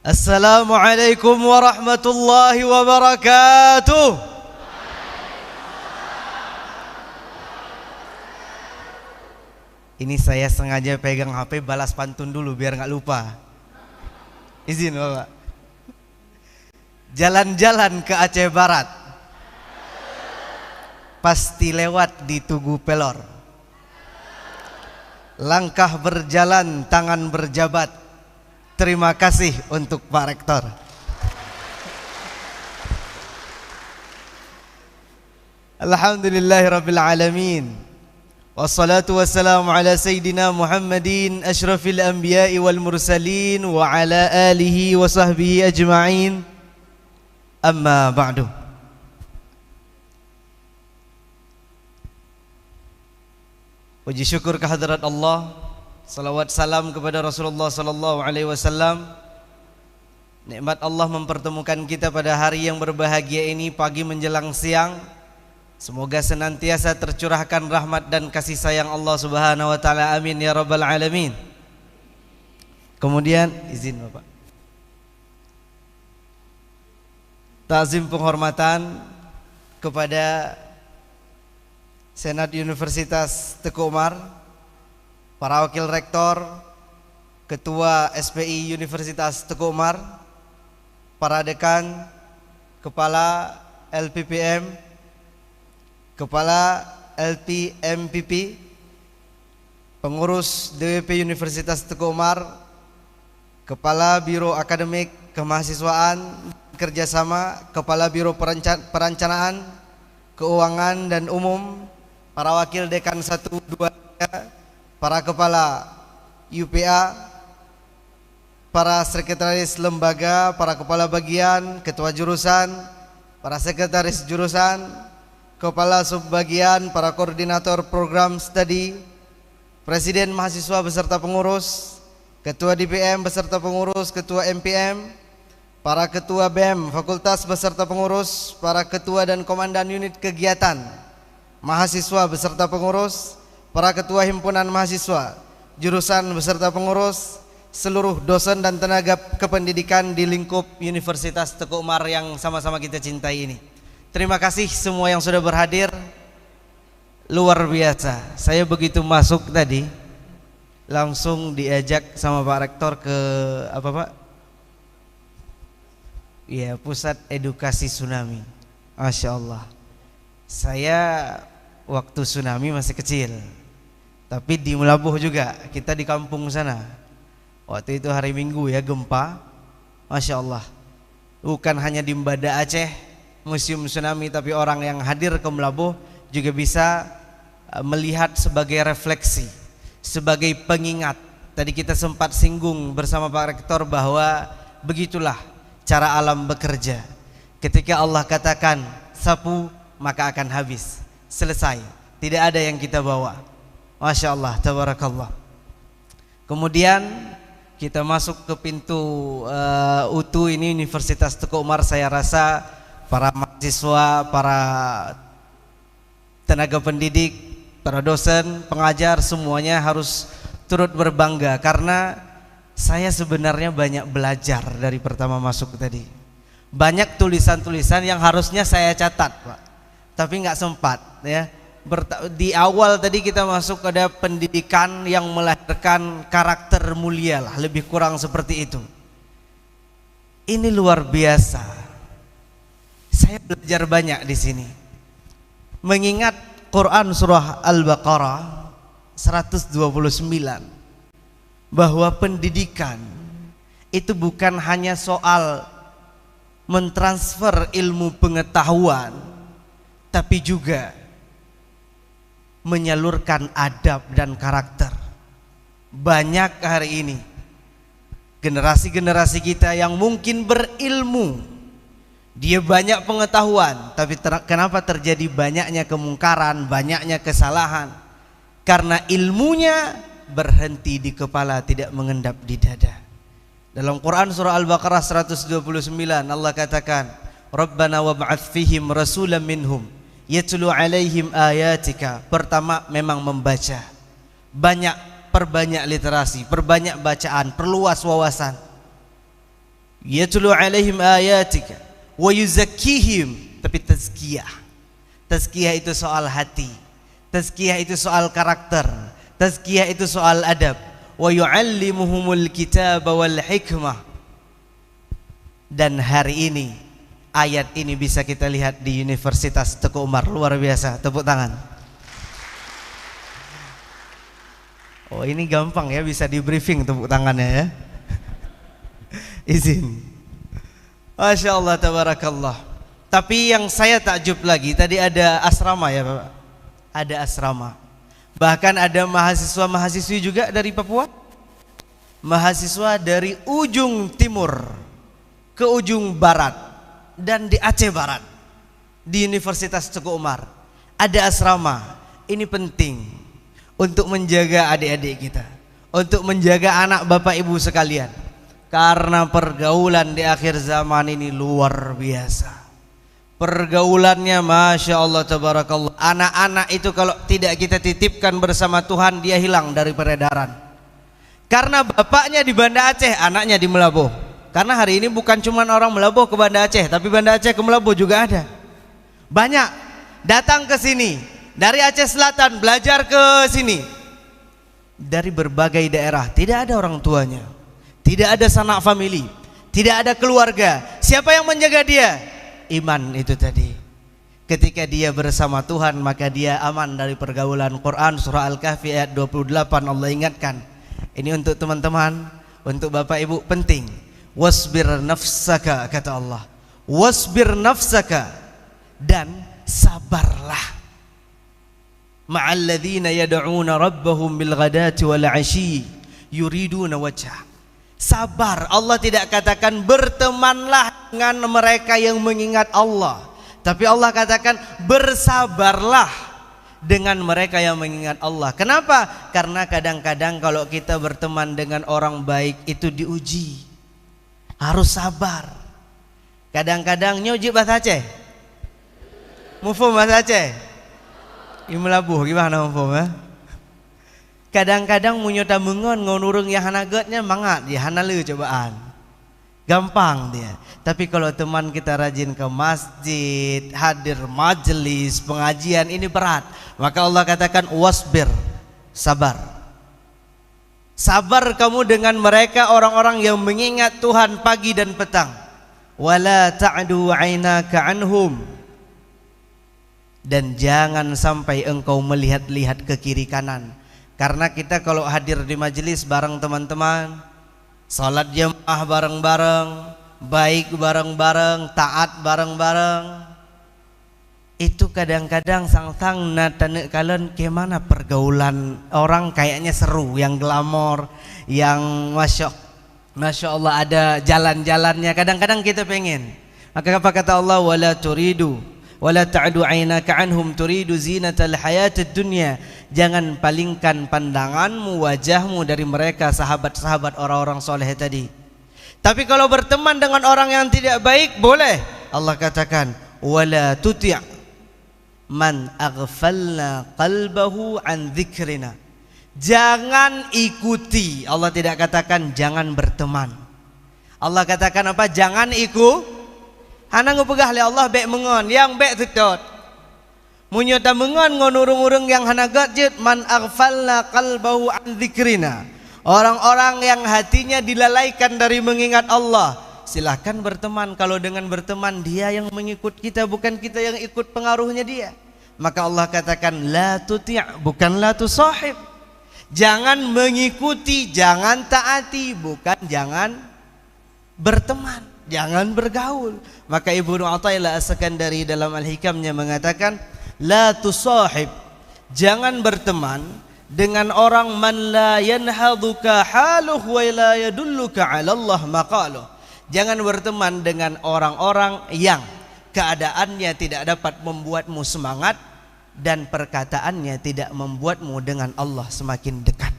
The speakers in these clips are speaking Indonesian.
Assalamualaikum warahmatullahi wabarakatuh. Ini saya sengaja pegang HP balas pantun dulu biar nggak lupa. Izin Bapak. Jalan-jalan ke Aceh Barat, pasti lewat di Tugu Pelor. Langkah berjalan, tangan berjabat. Terima kasih untuk Pak Rektor. Alhamdulillahirabbil alamin. Wassalatu wassalamu ala sayyidina Muhammadin asyrafil anbiya'i wal mursalin wa ala alihi wa sahbihi ajma'in. Amma ba'du. Puji syukur kehadirat Allah, salawat salam kepada Rasulullah sallallahu alaihi wasallam. Nikmat Allah mempertemukan kita pada hari yang berbahagia ini, pagi menjelang siang. Semoga senantiasa tercurahkan rahmat dan kasih sayang Allah Subhanahu wa taala. Amin ya rabbal alamin. Kemudian izin Bapak, takzim penghormatan kepada Senat Universitas Teguh Umar, para wakil rektor, ketua SPI Universitas Teguh Umar, para dekan, kepala LPPM, kepala LPMPP, pengurus DWP Universitas Teguh Umar, kepala Biro Akademik Kemahasiswaan Kerjasama, kepala Biro Perencanaan Keuangan dan Umum, para wakil dekan 1, 2, 3, para kepala UPA, para sekretaris lembaga, para kepala bagian, ketua jurusan, para sekretaris jurusan, kepala subbagian, para koordinator program studi, presiden mahasiswa beserta pengurus, ketua DPM beserta pengurus, ketua MPM, para ketua BEM fakultas beserta pengurus, para ketua dan komandan unit kegiatan mahasiswa beserta pengurus, para ketua himpunan mahasiswa jurusan beserta pengurus, seluruh dosen dan tenaga kependidikan di lingkup Universitas Teguh Umar yang sama-sama kita cintai ini. Terima kasih semua yang sudah berhadir. Luar biasa. Saya begitu masuk tadi langsung diajak sama Pak Rektor ke apa Pak? Ya, Pusat Edukasi Tsunami. Masya Allah. Saya waktu tsunami masih kecil, tapi di Melabuh juga, kita di kampung sana. Waktu itu hari Minggu ya, gempa. Masya Allah. Bukan hanya di Mbada Aceh Museum Tsunami, tapi orang yang hadir ke Melabuh juga bisa melihat sebagai refleksi, sebagai pengingat. Tadi kita sempat singgung bersama Pak Rektor bahwa begitulah cara alam bekerja. Ketika Allah katakan sapu, maka akan habis, selesai, tidak ada yang kita bawa. Masya Allah, tabarakallah. Kemudian kita masuk ke pintu UTU ini, Universitas Teguh Umar. Saya rasa para mahasiswa, para tenaga pendidik, para dosen, pengajar, semuanya harus turut berbangga, karena saya sebenarnya banyak belajar dari pertama masuk tadi. Banyak tulisan-tulisan yang harusnya saya catat Pak, tapi nggak sempat ya. Di awal tadi kita masuk ada pendidikan yang melahirkan karakter mulia lah, lebih kurang seperti itu. Ini luar biasa. Saya belajar banyak di sini. Mengingat Quran surah Al-Baqarah 129 bahwa pendidikan itu bukan hanya soal mentransfer ilmu pengetahuan, tapi juga menyalurkan adab dan karakter. Banyak hari ini generasi-generasi kita yang mungkin berilmu, dia banyak pengetahuan, tapi kenapa terjadi banyaknya kemungkaran, banyaknya kesalahan? Karena ilmunya berhenti di kepala, tidak mengendap di dada. Dalam Quran surah Al-Baqarah 129 Allah katakan, Rabbana wab'ats fihim rasulan minhum yatlu alaihim ayatika. Pertama memang membaca, perbanyak literasi, perbanyak bacaan, perluas wawasan. yatlu alaihim ayatika wa yuzakkihim, tapi tazkiyah. Tazkiyah itu soal hati, tazkiyah itu soal karakter, tazkiyah itu soal adab. Wa yu'allimuhumul kitaba wal hikmah. Dan hari ini ayat ini bisa kita lihat di Universitas Teguh Umar. Luar biasa, tepuk tangan. Oh, ini gampang ya, bisa di briefing tepuk tangannya ya. Izin. Masya Allah, tabarakallah. Tapi yang saya takjub lagi, tadi ada asrama ya Bapak. Ada asrama. Bahkan ada mahasiswa-mahasiswi juga dari Papua. Mahasiswa dari ujung timur ke ujung barat dan di Aceh Barat, di Universitas Teguh Umar ada asrama. Ini penting untuk menjaga adik-adik kita, untuk menjaga anak bapak ibu sekalian, karena pergaulan di akhir zaman ini luar biasa. Pergaulannya Masya Allah tabarakallah. Anak-anak itu kalau tidak kita titipkan bersama Tuhan, dia hilang dari peredaran. Karena bapaknya di Banda Aceh, anaknya di Melabuh. Karena hari ini bukan cuma orang Melabuh ke Banda Aceh, tapi Banda Aceh ke Melabuh juga ada. Banyak datang ke sini dari Aceh Selatan, belajar ke sini dari berbagai daerah. Tidak ada orang tuanya, tidak ada sanak famili, tidak ada keluarga. Siapa yang menjaga dia? Iman itu tadi. Ketika dia bersama Tuhan, maka dia aman dari pergaulan. Quran surah Al-Kahfi ayat 28 Allah ingatkan. Ini untuk teman-teman, untuk bapak ibu penting. Wasbir nafsaka, kata Allah. Wasbir nafsaka, dan sabarlah. Ma'alladzina yad'una rabbahum bil ghadati wal 'ashyi yuriduna wajhah. Sabar. Allah tidak katakan bertemanlah dengan mereka yang mengingat Allah, tapi Allah katakan bersabarlah dengan mereka yang mengingat Allah. Kenapa? Karena kadang-kadang kalau kita berteman dengan orang baik itu diuji, harus sabar. Kadang-kadang nyuji bahasa Aceh, mufum bahasa Aceh, imlabuh gimana mufum ya? Kadang-kadang munyota mengon ngonurung yang hanagetnya mangat dia hanalu cobaan. Gampang dia. Tapi kalau teman kita rajin ke masjid, hadir majelis, pengajian, ini berat. Maka Allah katakan wasbir, sabar. Sabar kamu dengan mereka orang-orang yang mengingat Tuhan pagi dan petang. Wala ta'du 'ainaka 'anhum. Dan jangan sampai engkau melihat-lihat ke kiri kanan. Karena kita kalau hadir di majelis bareng teman-teman, salat jamaah bareng-bareng, baik bareng-bareng, taat bareng-bareng, itu kadang-kadang sang-sang natane kalian kemana pergaulan orang kayaknya seru, yang glamor, yang masya Allah ada jalan-jalannya. Kadang-kadang kita pengen. Maka apa kata Allah? Wala turidu wala ta'du 'ainaka 'anhum turidu zinatal hayatid dunya. Jangan palingkan pandanganmu, wajahmu dari mereka, sahabat-sahabat orang-orang soleh tadi. Tapi kalau berteman dengan orang yang tidak baik boleh. Allah katakan wala tuti' man aghfalna qalbahu an dzikrina. Jangan ikuti. Allah tidak katakan jangan berteman. Allah katakan apa? Jangan ikut. Hana ngupegah li Allah bek mengon, yang bek sedot. Munyota mengon ngonurung-urung yang hana gadget man aghfalna qalbahu an dzikrina. Orang-orang yang hatinya dilalaikan dari mengingat Allah. Silahkan berteman. Kalau dengan berteman dia yang mengikut kita, bukan kita yang ikut pengaruhnya dia. Maka Allah katakan la tuti', bukan la tusahib. Jangan mengikuti, jangan taati, bukan jangan berteman, jangan bergaul. Maka Ibnu Athaillah As-Sakandari dalam Al-Hikamnya mengatakan la tusahib, jangan berteman dengan orang man la yanhaduka haluh wa la yadulluka 'ala Allah maqaluh. Jangan berteman dengan orang-orang yang keadaannya tidak dapat membuatmu semangat dan perkataannya tidak membuatmu dengan Allah semakin dekat.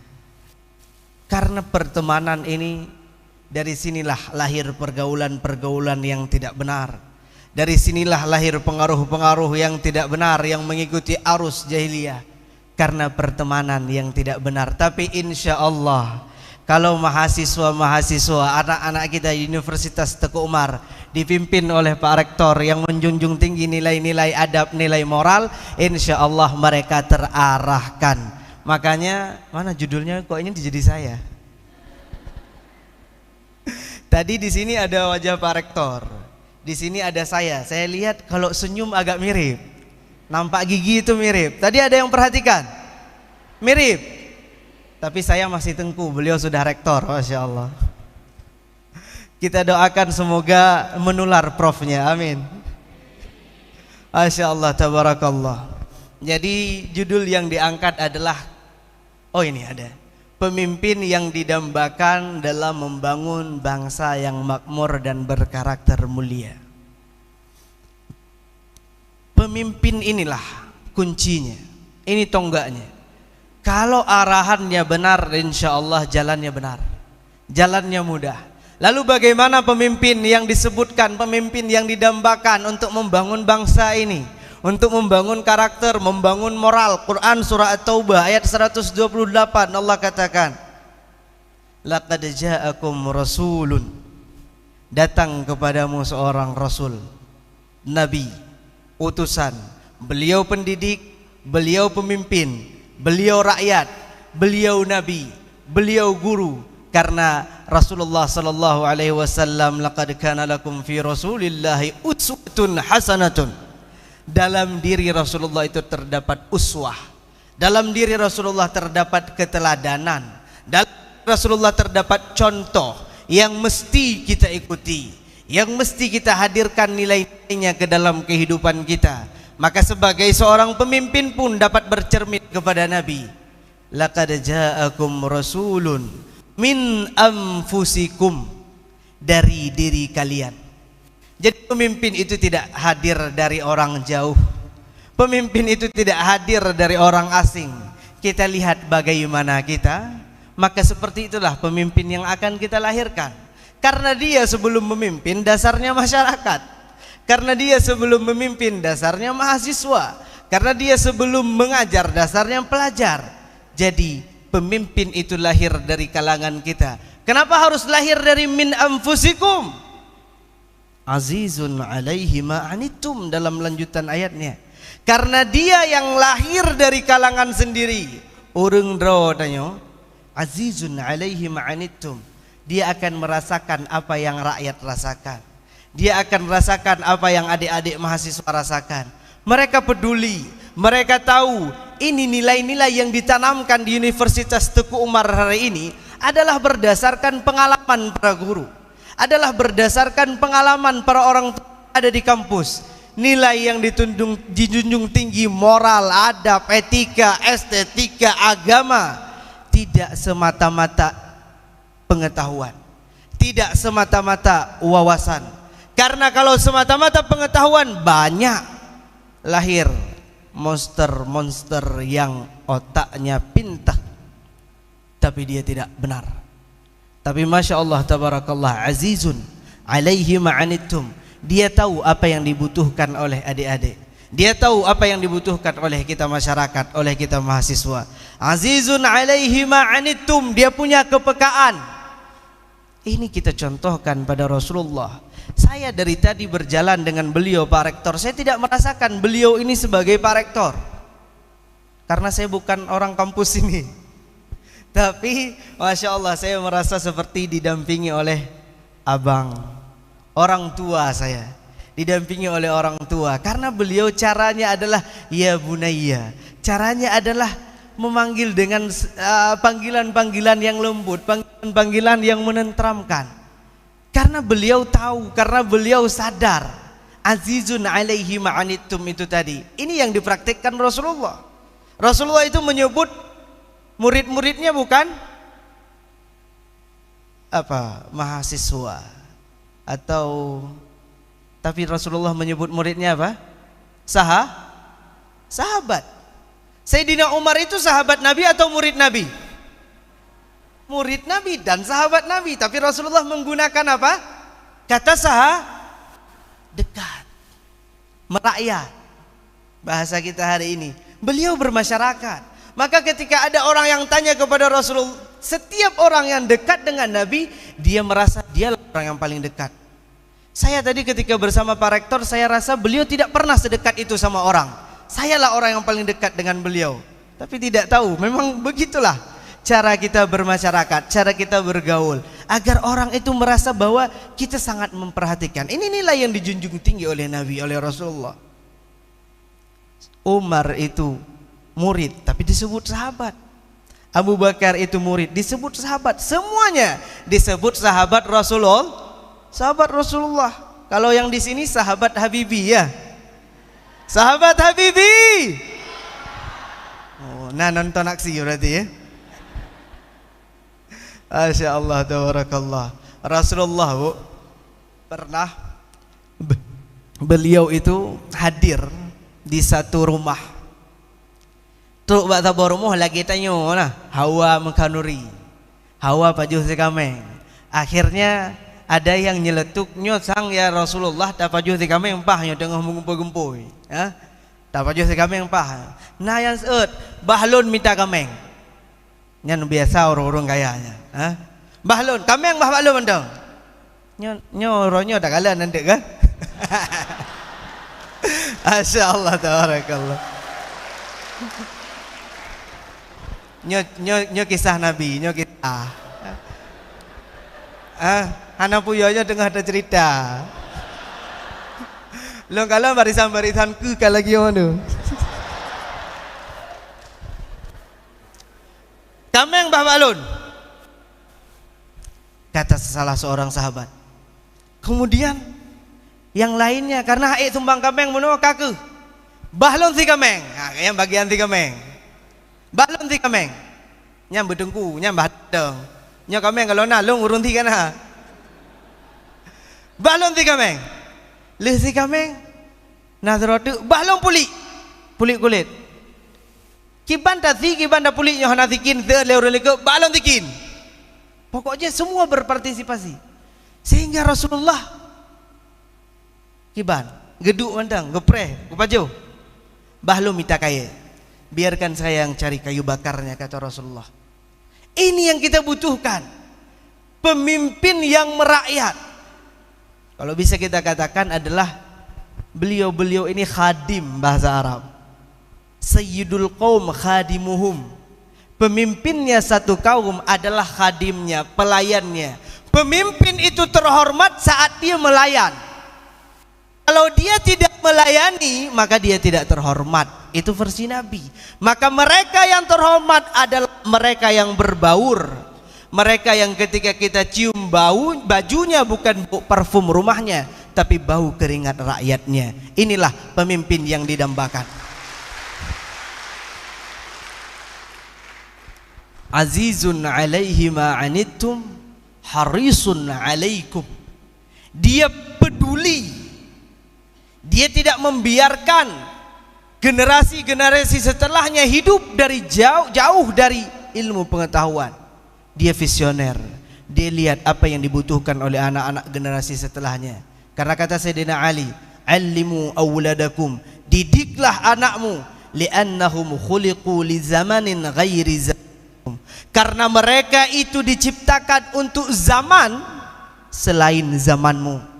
Karena pertemanan ini, dari sinilah lahir pergaulan-pergaulan yang tidak benar. Dari sinilah lahir pengaruh-pengaruh yang tidak benar yang mengikuti arus jahiliyah. Karena pertemanan yang tidak benar. Tapi insya Allah kalau mahasiswa-mahasiswa anak-anak kita di Universitas Teguh Umar dipimpin oleh Pak Rektor yang menjunjung tinggi nilai-nilai adab, nilai moral, insya Allah mereka terarahkan. Makanya mana judulnya kok ini jadi saya? Tadi di sini ada wajah Pak Rektor, di sini ada saya. Saya lihat kalau senyum agak mirip, nampak gigi itu mirip. Tadi ada yang perhatikan, mirip. Tapi saya masih tengku, beliau sudah rektor, masya Allah. Kita doakan semoga menular profnya, amin. Masya Allah, tabarakallah. Jadi judul yang diangkat adalah, oh ini ada, pemimpin yang didambakan dalam membangun bangsa yang makmur dan berkarakter mulia. Pemimpin inilah kuncinya, ini tonggaknya. Kalau arahannya benar, insya Allah jalannya benar, jalannya mudah. Lalu bagaimana pemimpin yang disebutkan, pemimpin yang didambakan untuk membangun bangsa ini, untuk membangun karakter, membangun moral? Quran surah At-Taubah ayat 128 Allah katakan, laqad ja'akum rasulun, datang kepadamu seorang rasul, nabi, utusan. Beliau pendidik, beliau pemimpin, beliau rakyat, beliau nabi, beliau guru. Karena Rasulullah sallallahu alaihi wasallam, laqad kana lakum fi rasulillahi uswatun hasanatun. Dalam diri Rasulullah itu terdapat uswah, dalam diri Rasulullah terdapat keteladanan, dalam Rasulullah terdapat contoh yang mesti kita ikuti, yang mesti kita hadirkan nilai-nilainya ke dalam kehidupan kita. Maka sebagai seorang pemimpin pun dapat bercermin kepada Nabi, laqad ja'akum rasulun min anfusikum, dari diri kalian. Jadi pemimpin itu tidak hadir dari orang jauh, pemimpin itu tidak hadir dari orang asing. Kita lihat bagaimana kita, maka seperti itulah pemimpin yang akan kita lahirkan. Karena dia sebelum memimpin dasarnya masyarakat, karena dia sebelum memimpin dasarnya mahasiswa, karena dia sebelum mengajar dasarnya pelajar. Jadi pemimpin itu lahir dari kalangan kita. Kenapa harus lahir dari min anfusikum? Azizun alaihi ma anittum, dalam lanjutan ayatnya. Karena dia yang lahir dari kalangan sendiri. Urang draw tanyo, azizun alaihi ma anittum. Dia akan merasakan apa yang rakyat rasakan. Dia akan merasakan apa yang adik-adik mahasiswa rasakan. Mereka peduli, mereka tahu ini nilai-nilai yang ditanamkan di Universitas Teguh Umar hari ini adalah berdasarkan pengalaman para guru, adalah berdasarkan pengalaman para orang tua ada di kampus. Nilai yang dijunjung tinggi, moral, adab, etika, estetika, agama, tidak semata-mata pengetahuan, tidak semata-mata wawasan. Karena kalau semata-mata pengetahuan, banyak lahir monster-monster yang otaknya pintar tapi dia tidak benar. Tapi masya Allah tabarakallah, azizun alaihi ma'anittum. Dia tahu apa yang dibutuhkan oleh adik-adik, dia tahu apa yang dibutuhkan oleh kita masyarakat, oleh kita mahasiswa. Azizun alaihi ma'anittum, dia punya kepekaan. Ini kita contohkan pada Rasulullah. Saya dari tadi berjalan dengan beliau Pak Rektor, saya tidak merasakan beliau ini sebagai Pak Rektor, karena saya bukan orang kampus ini. Tapi masya Allah saya merasa seperti didampingi oleh abang, orang tua saya, didampingi oleh orang tua. Karena beliau caranya adalah ya bunayya, caranya adalah memanggil dengan panggilan-panggilan yang lembut, panggilan-panggilan yang menenteramkan. Karena beliau tahu, karena beliau sadar, azizun alaihi ma'anittum itu tadi. Ini yang dipraktikkan Rasulullah. Rasulullah itu menyebut murid-muridnya bukan apa, mahasiswa, atau tapi Rasulullah menyebut muridnya apa? Sahabat. Sayyidina Umar itu sahabat Nabi atau murid Nabi? Murid Nabi dan sahabat Nabi. Tapi Rasulullah menggunakan apa? Kata dekat, merakyat. Bahasa kita hari ini, beliau bermasyarakat. Maka ketika ada orang yang tanya kepada Rasulullah Setiap orang yang dekat dengan Nabi, dia merasa dialah orang yang paling dekat. Saya tadi ketika bersama Pak Rektor, saya rasa beliau tidak pernah sedekat itu sama orang. Sayalah orang yang paling dekat dengan beliau. Tapi tidak tahu, memang begitulah cara kita bermasyarakat, cara kita bergaul, agar orang itu merasa bahwa kita sangat memperhatikan. Ini nilai yang dijunjung tinggi oleh Nabi, oleh Rasulullah. Umar itu murid, tapi disebut sahabat. Abu Bakar itu murid, disebut sahabat. Semuanya disebut sahabat Rasulullah. Sahabat Rasulullah. Kalau yang di sini sahabat Habibi ya. Sahabat Habibi. Oh, nah nonton aksi berarti ya. Masya Allah, tabarakallah. Rasulullah pernah beliau itu hadir di satu rumah. Truk bak tabor rumah lagi tanya nah, Hawa Mekanuri, Hawa pajuh tikameng. Akhirnya ada yang nyeletuknya sang ya Rasulullah tak pajuh tikameng empahnya tengah mengumpul-gumpul. Ya, tak pajuh tikameng empah. Nah yang seut bahlun minta kameng. Nyan biasa orang-orang kayanya. Bahlun, kameng bah bahlun mendong. Nyo ronyo tak kalah nanti kan? Masya Allah, tabarakallah. Nyo kisah Nabi, nyo kisah. Hana puyonya tengah ada cerita. Lo kalau barisan-barisan ke kalau gimana? Kameng bah balun. Kata salah seorang sahabat. Kemudian yang lainnya karena haik tumbang kameng menua kaku. Bahlon si kameng. Nah, yang bagian si kameng. Bahlon si kameng. Nyam bedengku, nyam badeng. Nya kameng kalau nalung urun ti kana. Bahlon si kameng. Leh si kameng. Nazrotu bahlon puli. Puli kulit. Kiban tadi kiban da puli nyo hana tikin te le urun ke bahlon tikin. Pokoknya semua berpartisipasi. Sehingga Rasulullah kiban geduk mandang gepreh kupaju. Bahlon minta kaya. Biarkan saya yang cari kayu bakarnya, kata Rasulullah. Ini yang kita butuhkan, pemimpin yang merakyat. Kalau bisa kita katakan adalah beliau-beliau ini khadim bahasa Arab. Sayyidul qaum khadimuhum. Pemimpinnya satu kaum adalah khadimnya, pelayannya. Pemimpin itu terhormat saat dia melayan. Kalau dia tidak melayani, maka dia tidak terhormat. Itu versi Nabi. Maka mereka yang terhormat adalah mereka yang berbaur. Mereka yang ketika kita cium bau, bajunya bukan bau parfum rumahnya, tapi bau keringat rakyatnya. Inilah pemimpin yang didambakan. Azizun alaihi ma anittum, harisun alaikum. Dia peduli. Dia tidak membiarkan generasi-generasi setelahnya hidup dari jauh dari ilmu pengetahuan. Dia visioner. Dia lihat apa yang dibutuhkan oleh anak-anak generasi setelahnya. Karena kata Sayyidina Ali, "Allimu awladakum." Didiklah anakmu, li'annahum khuliqu li zamanin ghairi zamakum. Karena mereka itu diciptakan untuk zaman selain zamanmu.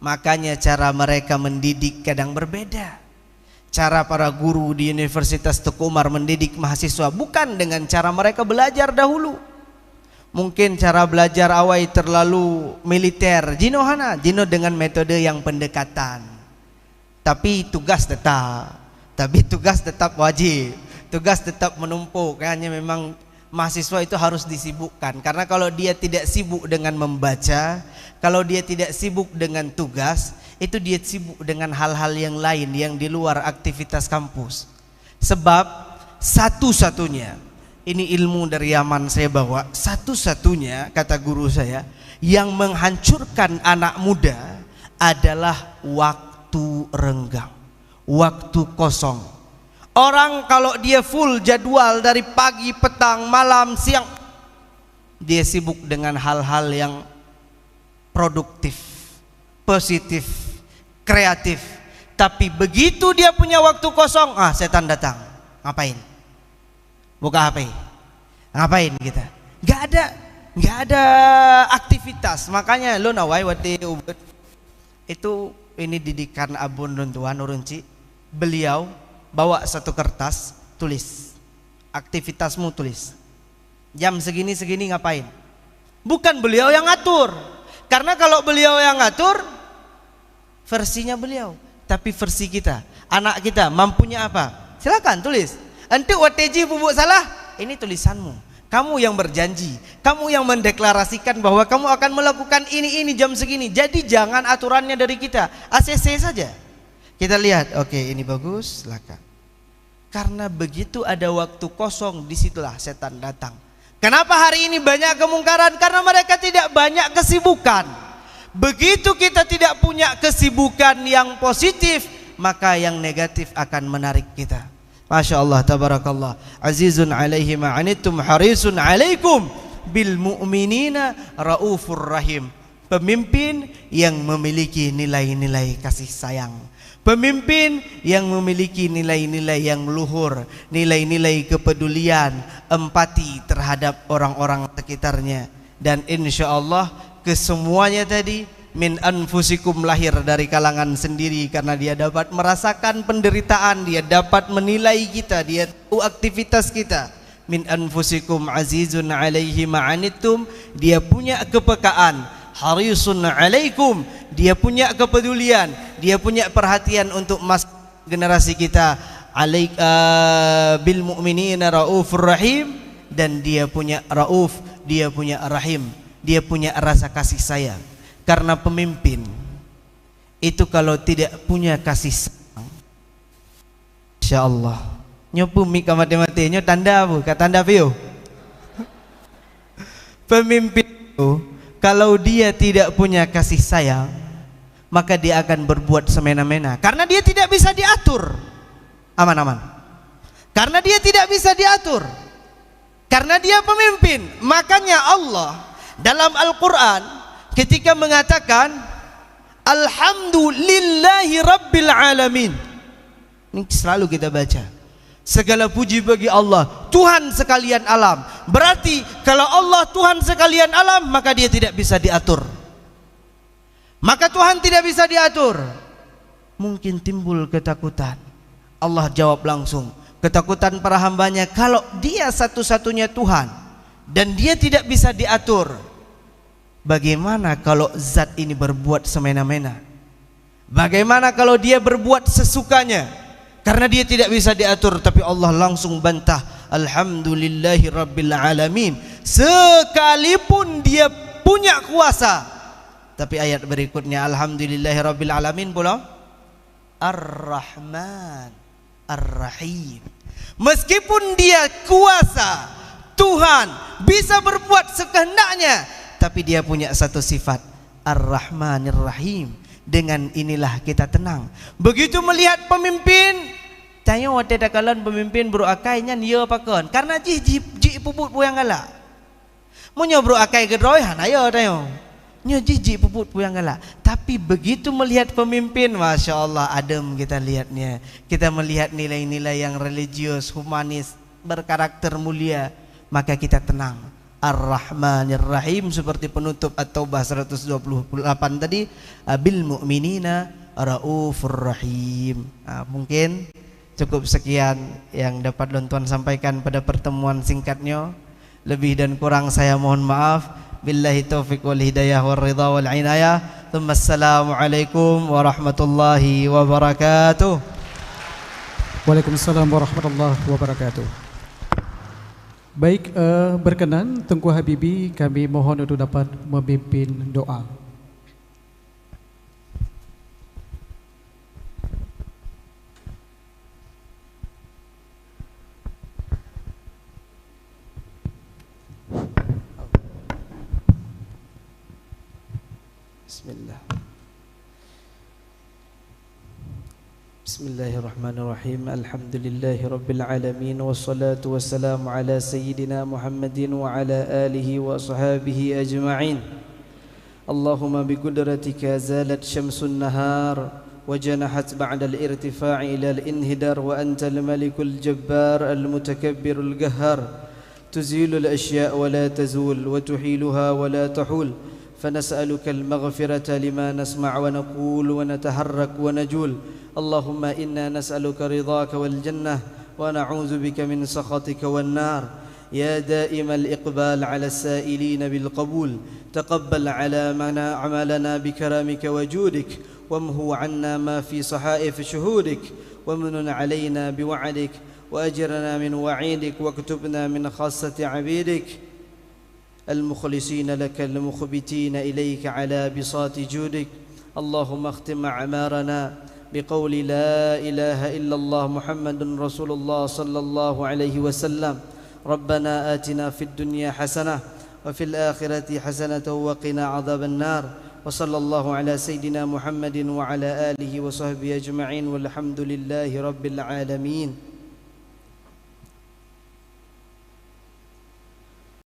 Makanya cara mereka mendidik kadang berbeda. Cara para guru di Universitas Teguh Umar mendidik mahasiswa bukan dengan cara mereka belajar dahulu. Mungkin cara belajar awal terlalu militer, jino hana, jino dengan metode yang pendekatan. Tapi tugas tetap wajib. Tugas tetap menumpuk. Hanya memang mahasiswa itu harus disibukkan. Karena kalau dia tidak sibuk dengan membaca, kalau dia tidak sibuk dengan tugas, itu dia sibuk dengan hal-hal yang lain yang di luar aktivitas kampus. Sebab satu-satunya, ini ilmu dari Yaman saya bawa, satu-satunya kata guru saya yang menghancurkan anak muda adalah waktu renggang, waktu kosong. Orang kalau dia full jadwal dari pagi, petang, malam, siang, dia sibuk dengan hal-hal yang produktif, positif, kreatif. Tapi begitu dia punya waktu kosong, setan datang. Ngapain? Buka HP. Ngapain kita? nggak ada aktivitas. Makanya lo nawai wati ubet itu ini didikan abun runtuan urunci. Beliau bawa satu kertas, tulis aktivitasmu, tulis jam segini ngapain. Bukan beliau yang ngatur, karena kalau beliau yang ngatur versinya beliau, tapi versi kita, anak kita mampunya apa, silakan tulis. Nanti wateji bubuk salah, ini tulisanmu. Kamu yang berjanji, kamu yang mendeklarasikan bahwa kamu akan melakukan ini jam segini. Jadi jangan aturannya dari kita, ACC saja. Kita lihat, oke ini bagus, silakan. Karena begitu ada waktu kosong, disitulah setan datang. Kenapa hari ini banyak kemungkaran? Karena mereka tidak banyak kesibukan. Begitu kita tidak punya kesibukan yang positif, maka yang negatif akan menarik kita. Masya Allah, tabarakallah. Azizun alaihi ma'anittum harisun alaikum bil mu'minina raufur rahim. Pemimpin yang memiliki nilai-nilai kasih sayang, pemimpin yang memiliki nilai-nilai yang luhur, nilai-nilai kepedulian, empati terhadap orang-orang sekitarnya. Dan insya Allah kesemuanya tadi min anfusikum, lahir dari kalangan sendiri, karena dia dapat merasakan penderitaan, dia dapat menilai kita, dia tahu aktivitas kita. Min anfusikum azizun alaihi ma'anittum, dia punya kepekaan. Harisun alaikum, dia punya kepedulian, dia punya perhatian untuk generasi kita. Bil mu'minina raufur rahim, dan dia punya rauf, dia punya rahim, dia punya rasa kasih sayang. Karena pemimpin itu kalau tidak punya kasih sayang, insya Allah nyopu mika mati-mati nyo tanda apa? Kata tanda view. Pemimpin itu kalau dia tidak punya kasih sayang, maka dia akan berbuat semena-mena. Karena dia tidak bisa diatur. Aman-aman. Karena dia tidak bisa diatur. Karena dia pemimpin. Makanya Allah dalam Al-Quran ketika mengatakan alhamdulillahi rabbil alamin, ini selalu kita baca, segala puji bagi Allah, Tuhan sekalian alam. Berarti kalau Allah Tuhan sekalian alam, maka dia tidak bisa diatur. Maka Tuhan tidak bisa diatur. Mungkin timbul ketakutan, Allah jawab langsung ketakutan para hambanya. Kalau dia satu-satunya Tuhan dan dia tidak bisa diatur, bagaimana kalau zat ini berbuat semena-mena? Bagaimana kalau dia berbuat sesukanya? Karena dia tidak bisa diatur, tapi Allah langsung bantah, alhamdulillahi rabbil alamin. Sekalipun dia punya kuasa. Tapi ayat berikutnya alhamdulillahi rabbil alamin pula Ar-Rahman Ar-Rahim. Meskipun dia kuasa, Tuhan bisa berbuat sekehendaknya, tapi dia punya satu sifat, Ar-Rahmanir Rahim. Dengan inilah kita tenang. Begitu melihat pemimpin, tanya waktu dakalan pemimpin bro akainya dia pakon. Karena ji puput puyang galak. Munyo bro akai gedroy han ayo tayo. Nyo ji puput puyang galak. Tapi begitu melihat pemimpin, masya Allah adem kita lihatnya. Kita melihat nilai-nilai yang religius, humanis, berkarakter mulia, maka kita tenang. Ar-Rahmanir Rahim, seperti penutup At-Taubah 128 tadi, bil mu'minina raufur rahim. Mungkin cukup sekian yang dapat Tuan sampaikan pada pertemuan singkatnya. Lebih dan kurang saya mohon maaf. Billahi taufiq wal hidayah wal ridha wal inayah. Assalamualaikum warahmatullahi wabarakatuh. Waalaikumsalam warahmatullahi wabarakatuh. Baik, berkenan Tengku Habibi, kami mohon untuk dapat memimpin doa. Bismillah. Bismillahirrahmanirrahim. Alhamdulillahi rabbil alamin, wassalatu wassalamu ala sayyidina Muhammadin wa ala alihi wa ashabihi ajma'in. Allahumma bi qudratika zalat syamsun nahar wa janahat ba'da al-irtifa'i ila al-inhidar wa anta al-malikul jabbar al-mutakabbirul gahhar. تزيل الأشياء ولا تزول وتحيلها ولا تحول، فنسألك المغفرة لما نسمع ونقول ونتحرك ونجول. اللهم إنا نسألك رضاك والجنة ونعوذ بك من سخطك والنار. يا دائم الإقبال على السائلين بالقبول، تقبل على منا عملنا بكرمك وجودك، وامهو عنا ما في صحائف شهودك، ومن علينا بوعدك، وأجرنا من وعيدك، واكتبنا من خاصة عبيدك المخلصين لك المخبتين إليك على بساط جودك. اللهم اختم أعمارنا بقول لا إله إلا الله محمد رسول الله صلى الله عليه وسلم. ربنا آتنا في الدنيا حسنة وفي الآخرة حسنة وقنا عذاب النار. وصلى الله على سيدنا محمد وعلى آله وصحبه أجمعين، والحمد لله رب العالمين.